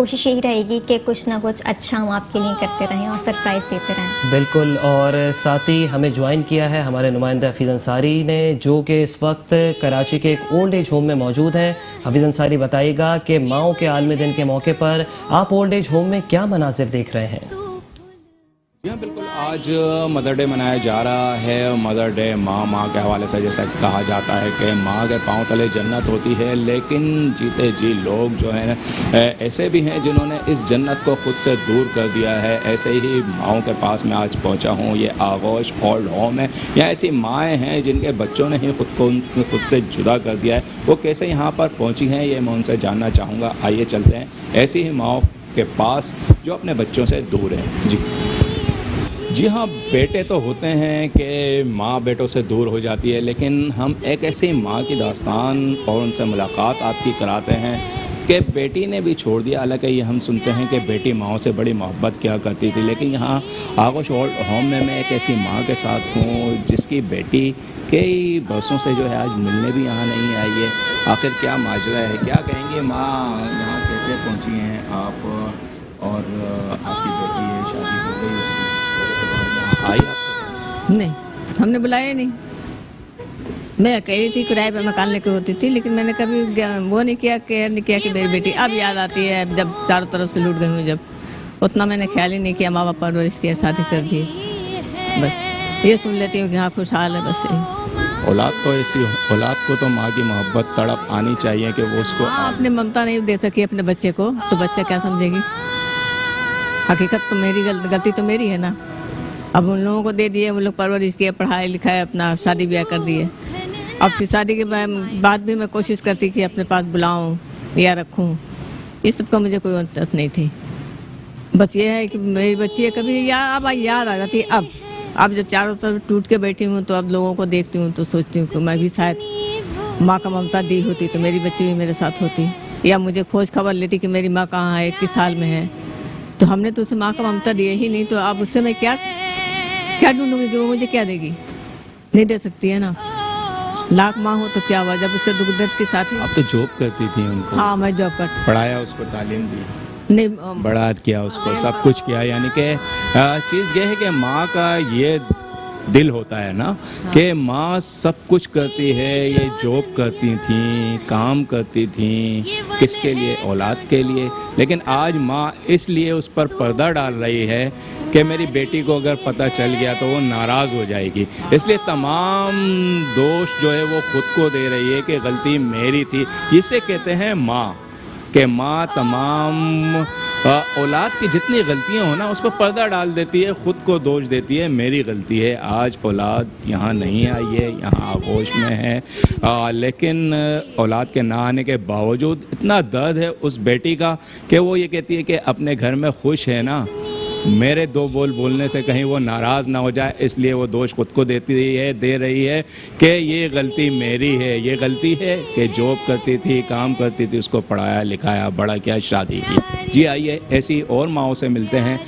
कोशिश यही रहेगी कि कुछ ना कुछ अच्छा हम आपके लिए करते रहें और सरप्राइज़ देते रहें। बिल्कुल। और साथ ही हमें ज्वाइन किया है हमारे नुमाइंदा हफीज़ अंसारी ने, जो कि इस वक्त कराची के एक ओल्ड एज होम में मौजूद हैं। हफीज़ अंसारी बताइएगा कि माओ के आलमी दिन के मौके पर आप ओल्ड एज होम में क्या मनाजिर देख रहे हैं। यहाँ बिल्कुल आज मदर डे मनाया जा रहा है। मदर डे माँ के हवाले से जैसा कहा जाता है कि माँ के पाँव तले जन्नत होती है, लेकिन जीते जी लोग जो हैं ऐसे भी हैं जिन्होंने इस जन्नत को खुद से दूर कर दिया है। ऐसे ही माँओं के पास मैं आज पहुँचा हूँ। ये आगोश ओल्ड होम है। यहाँ ऐसी माएँ हैं जिनके बच्चों ने ही खुद से जुदा कर दिया है। वो कैसे यहाँ पर पहुँची हैं ये मैं उनसे जानना चाहूँगा। आइए चलते हैं ऐसी ही माँओं के पास जो अपने बच्चों से दूर हैं। जी हाँ, बेटे तो होते हैं कि माँ बेटों से दूर हो जाती है, लेकिन हम एक ऐसी माँ की दास्तान और उनसे मुलाकात आपकी कराते हैं कि बेटी ने भी छोड़ दिया। हालांकि ये हम सुनते हैं कि बेटी माँ से बड़ी मोहब्बत क्या करती थी, लेकिन यहाँ आगोश ओल्ड होम में मैं एक ऐसी माँ के साथ हूँ जिसकी बेटी कई बरसों से जो है आज मिलने भी यहाँ नहीं आई है। आखिर क्या माजरा है, क्या कहेंगे माँ, यहाँ कैसे पहुँची हैं आप और आपकी बेटी है, शादी हो गई उसकी, आई आपके? नहीं, हमने बुलाया नहीं। मैं अकेली थी, किराए पर मकान लेकर होती थी, लेकिन मैंने कभी वो नहीं किया, केयर नहीं किया कि मेरी बेटी अब याद आती है जब चारों तरफ से लूट गई हूँ। जब उतना मैंने ख्याल ही नहीं किया। माँ बाप परवरिश की शादी कर दी, बस ये सुन लेती हूँ कि हाँ खुशहाल है, बस यही। औलाद तो ऐसी औलाद को तो माँ की मोहब्बत तड़प आनी चाहिए कि वो उसको अपने ममता नहीं दे सकी अपने बच्चे को, तो बच्चा क्या समझेगी। हकीकत तो मेरी गलती तो मेरी है ना। अब उन लोगों को दे दिए, उन लोग परवरिश किए, पढ़ाई लिखाई, अपना शादी ब्याह कर दिए। अब फिर शादी के बाद भी मैं कोशिश करती कि अपने पास बुलाऊं या रखूं। ये सब का मुझे कोई इंटरेस्ट नहीं थी। बस ये है कि मेरी बच्ची है, कभी अब याद आ जाती है। अब जब चारों तरफ टूट के बैठी हूँ तो अब लोगों को देखती हूँ तो सोचती हूँ कि मैं भी शायद माँ का ममता दी होती तो मेरी बच्ची भी मेरे साथ होती, या मुझे खोज खबर लेती कि मेरी माँ कहाँ है, किस हाल में है। तो हमने तो उसे माँ का ममता दिया ही नहीं, तो अब उससे मैं क्या ढूंढूंगी कि वो मुझे क्या देगी। नहीं दे सकती है ना। लाख माँ हो तो क्या हुआ जब उसके दुख दर्द के साथ ही। आप तो जॉब करती थी उनको? हाँ, मैं जॉब करती। पढ़ाया उसको, तालीम दी, नहीं बड़ा किया उसको, सब कुछ किया। यानी कि चीज़ ये है कि माँ का ये दिल होता है ना कि माँ सब कुछ करती है। ये जॉब करती थी, काम करती थी, किसके लिए? औलाद के लिए। लेकिन आज माँ इसलिए उस पर पर्दा डाल रही है कि मेरी बेटी को अगर पता चल गया तो वो नाराज़ हो जाएगी। इसलिए तमाम दोष जो है वो खुद को दे रही है कि गलती मेरी थी। इसे कहते हैं माँ, कि माँ तमाम औलाद की जितनी गलतियां हो ना उस पर पर्दा डाल देती है, ख़ुद को दोष देती है, मेरी गलती है। आज औलाद यहाँ नहीं आई है, यहाँ आगोश में है, लेकिन औलाद के ना आने के बावजूद इतना दर्द है उस बेटी का कि वो ये कहती है कि अपने घर में खुश है ना, मेरे दो बोल बोलने से कहीं वो नाराज़ ना हो जाए, इसलिए वो दोष खुद को दे रही है कि ये गलती मेरी है। ये गलती है कि जॉब करती थी, काम करती थी, उसको पढ़ाया लिखाया, बड़ा किया, शादी की। जी आइए ऐसी और माँओं से मिलते हैं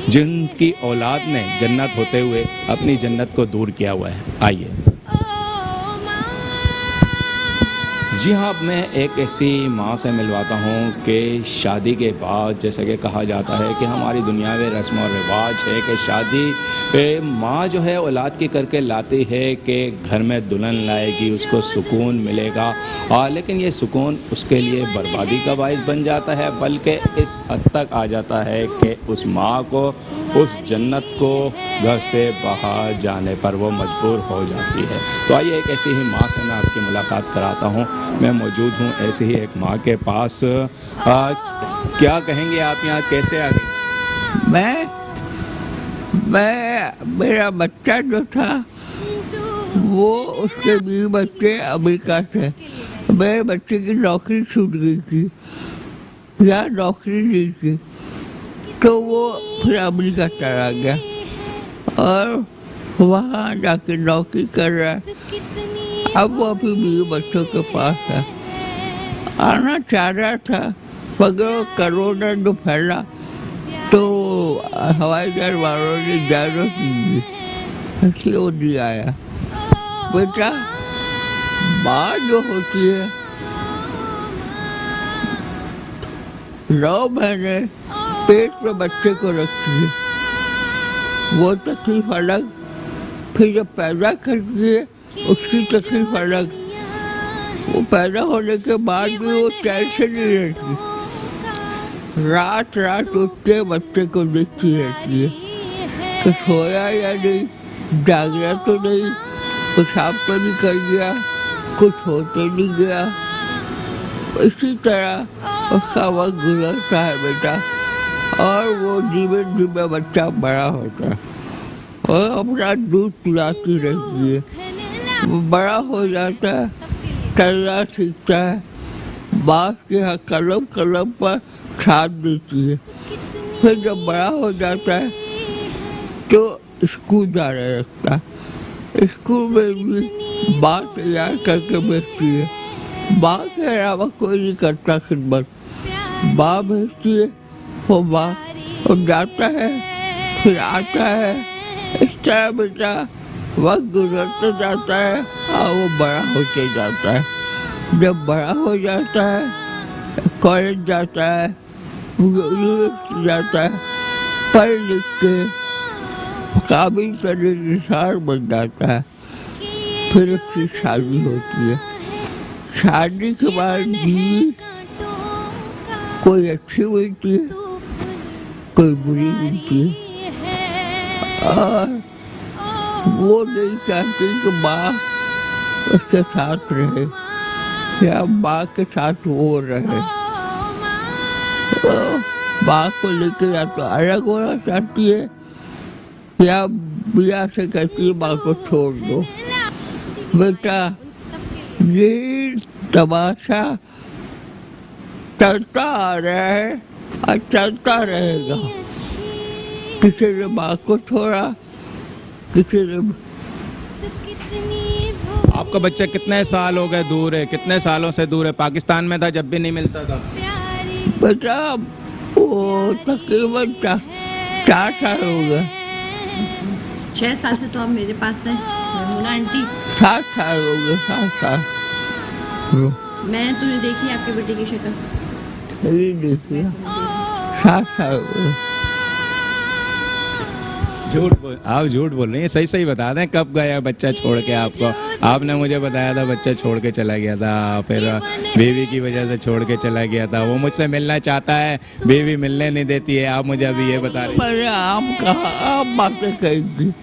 जिनकी औलाद ने जन्नत होते हुए अपनी जन्नत को दूर किया हुआ है। आइए। जी हाँ, अब मैं एक ऐसी माँ से मिलवाता हूँ कि शादी के बाद, जैसे कि कहा जाता है कि हमारी दुनिया में रस्म और रिवाज है कि शादी माँ जो है औलाद की करके लाती है कि घर में दुल्हन लाएगी, उसको सुकून मिलेगा। लेकिन ये सुकून उसके लिए बर्बादी का बाइस बन जाता है, बल्कि इस हद तक आ जाता है कि उस माँ को, उस जन्नत को घर से बाहर जाने पर वो मजबूर हो जाती है। तो आइए एक ऐसी ही माँ से मैं आपकी मुलाकात कराता हूँ। मैं मौजूद हूँ ऐसे ही एक माँ के पास। क्या कहेंगे आप, यहाँ कैसे आ गई? मेरा बच्चा जो था वो, उसके 20 बच्चे अमेरिका से, मेरे बच्चे की नौकरी छूट गई थी या नौकरी नहीं थी, तो वो फिर अमेरिका चला गया और वहाँ जाके नौकरी कर रहा है। अब वो अभी 20 बच्चों के पास है। आना चाह रहा था मगर कोरोना जो फैला तो हवाई जहाज वालों ने इजाज़त दी, इसलिए वो नहीं आया। बेटा, माँ जो होती है 9 महीने पेट में बच्चे को रखती है, वो तकलीफ अलग, फिर जब पैदा करती है उसकी तकलीफ अलग। वो पैदा होने के बाद भी वो चैन से नहीं रहती, रात रात उठ के बच्चे को देखती रहती है कि सोया या नहीं, जागना तो नहीं, पेशाब तो नहीं कर गया, कुछ होते नहीं गया। इसी तरह उसका वक्त गुजरता है बेटा, और वो धीमे धीमे बच्चा बड़ा होता है और अपना दूध पिलाती रहती है। वो बड़ा हो जाता है, चलना सीखता है, बाँस के कलम कलम पर छाप देती है। फिर जब बड़ा हो जाता है तो स्कूल जाने लगता है। स्कूल में भी बाँ तैयार करके भेजती है, बाँ के अलावा कोई नहीं करता खिदमत। बाँ भेजती है, वो बाँ वो जाता है, फिर आता है। इस तरह बेटा वक्त गुजरता जाता है और वो बड़ा होते जाता है। जब बड़ा हो जाता है, कॉलेज जाता है, यूनिवर्सिटी जाता है, पढ़ लिख के काबिल तरीके बन जाता है। फिर उसकी शादी होती है। शादी के बाद भी कोई अच्छी मिलती है, कोई बुरी मिलती है, और वो नहीं चाहती कि माँ उसके साथ रहे या माँ के साथ वो रहे। तो माँ को लेकर या तो अलग होना चाहती है या बिया से कहती है माँ को छोड़ दो। बेटा ये तमाशा चलता आ रहा है और चलता रहेगा। किसी ने माँ को छोड़ा, किसी ने। आपका बच्चा कितने साल हो गए दूर है, कितने सालों से दूर है? पाकिस्तान में था जब भी नहीं मिलता था? बेटा वो तकरीबन 4 साल हो गए। 6 साल से तो आप मेरे पास हैं यमुना आंटी। 7 साल हो गए, 7 साल। मैं तूने देखी आपके बेटे की शक्ल? नहीं देखी, 7 साल हो गए। आप झूठ बोल रही हैं, सही सही बता दें कब गया बच्चा छोड़ के आपको? आपने मुझे बताया था बच्चा छोड़ के चला गया था, फिर बीवी की वजह से छोड़ के चला गया था। वो मुझसे मिलना चाहता है, बीवी मिलने नहीं देती है। आप मुझे अभी ये बता रहे हैं। मैंने आम कहा, आम बातें कही थी,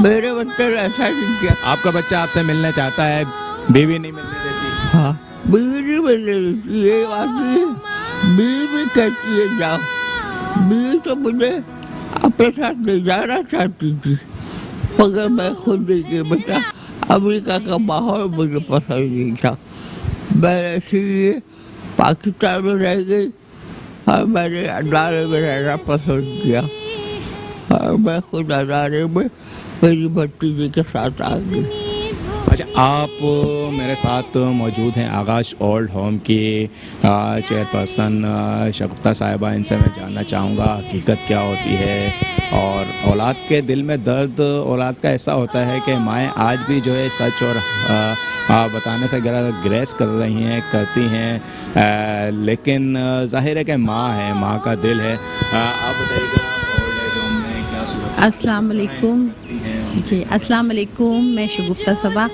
मेरे बच्चे ने ऐसा नहीं किया। आपका बच्चा आपसे मिलना चाहता है, बीवी नहीं मिलने देती? हाँ, बीवी नहीं मिलने देती, ये बात है। बीवी भी कहती है जाओ। बीवी तो मुझे अपने साथ ले जाना चाहती थी, मगर मैं खुद नहीं गई। बेटा अमेरिका का माहौल मुझे पसंद नहीं था, मैं इसीलिए पाकिस्तान में रह गई और मैंने अदारे में रहना पसंद किया और मैं खुद अदारे में मेरी भतीजी के साथ आ गई। अच्छा, आप मेरे साथ मौजूद हैं आकाश ओल्ड होम की चेयरपर्सन शगुफ्ता साहिबा। इनसे मैं जानना चाहूँगा हकीकत क्या होती है और औलाद के दिल में दर्द औलाद का ऐसा होता है कि माएँ आज भी जो है सच और बताने से ग्रेस कर रही हैं, करती हैं, लेकिन जाहिर है कि माँ है, माँ का दिल है। आप बताइएगा अस्सलाम वालेकुम जी। अस्सलाम वालेकुम, मैं शगुफ्ता सबा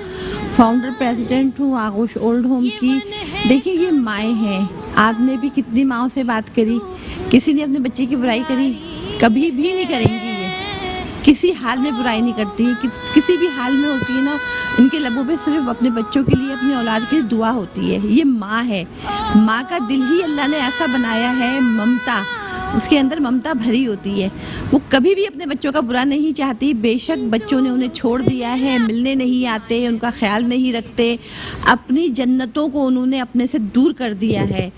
फाउंडर प्रेसिडेंट हूँ आगोश ओल्ड होम की। देखिए ये माएँ हैं, आपने भी कितनी माँओं से बात करी, किसी ने अपने बच्चे की बुराई करी? कभी भी नहीं करेंगी। ये किसी हाल में बुराई नहीं करती है, किसी भी हाल में होती है ना, इनके लबों पे सिर्फ अपने बच्चों के लिए, अपनी औलाद के लिए दुआ होती है। ये माँ है, माँ का दिल ही अल्लाह ने ऐसा बनाया है, ममता, उसके अंदर ममता भरी होती है। वो कभी भी अपने बच्चों का बुरा नहीं चाहती। बेशक बच्चों ने उन्हें छोड़ दिया है, मिलने नहीं आते, उनका ख्याल नहीं रखते, अपनी जन्नतों को उन्होंने अपने से दूर कर दिया है,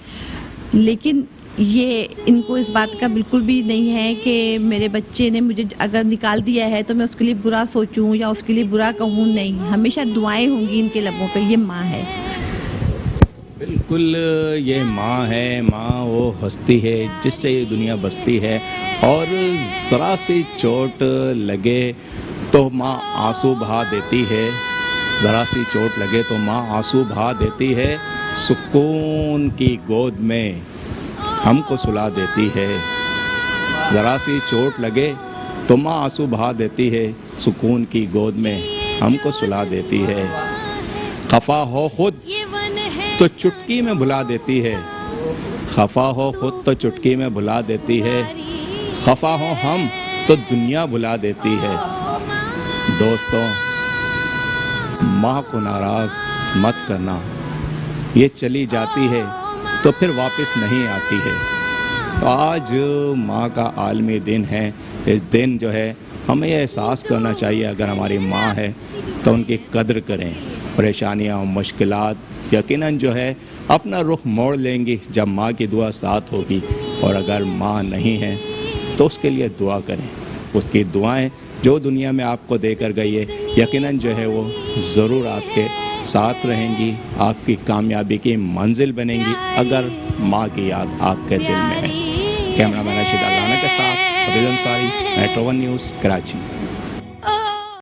लेकिन ये इनको इस बात का बिल्कुल भी नहीं है कि मेरे बच्चे ने मुझे अगर निकाल दिया है तो मैं उसके लिए बुरा सोचूं या उसके लिए बुरा कहूँ। नहीं, हमेशा दुआएं होंगी इनके लबों पे। ये माँ है, बिल्कुल ये माँ है। माँ वो हस्ती है जिससे ये दुनिया बसती है, और ज़रा सी चोट लगे तो माँ आंसू बहा देती है, ज़रा सी चोट लगे तो माँ आंसू बहा देती है। सुकून की गोद में हमको सुला देती है। ज़रा सी चोट लगे तो माँ आंसू बहा देती है, सुकून की गोद में हमको सुला देती है। खफा हो खुद तो चुटकी में भुला देती है, खफा हो खुद तो चुटकी में भुला देती है, खफा हो हम तो दुनिया भुला देती है। दोस्तों, माँ को नाराज़ मत करना, ये चली जाती है तो फिर वापस नहीं आती है। तो आज माँ का आलमी दिन है। इस दिन जो है हमें यह एहसास करना चाहिए, अगर हमारी माँ है तो उनकी कद्र करें। परेशानियाँ और मुश्किलात यकीनन जो है अपना रुख मोड़ लेंगी जब माँ की दुआ साथ होगी, और अगर माँ नहीं है तो उसके लिए दुआ करें। उसकी दुआएं जो दुनिया में आपको देकर गई है यकीनन जो है वो ज़रूर आपके साथ रहेंगी, आपकी कामयाबी की मंजिल बनेंगी अगर माँ की याद आपके दिल में है। कैमरामैन रशीद अल्लाना के साथ हफीज़ अंसारी, मेट्रो 1 न्यूज़, कराची।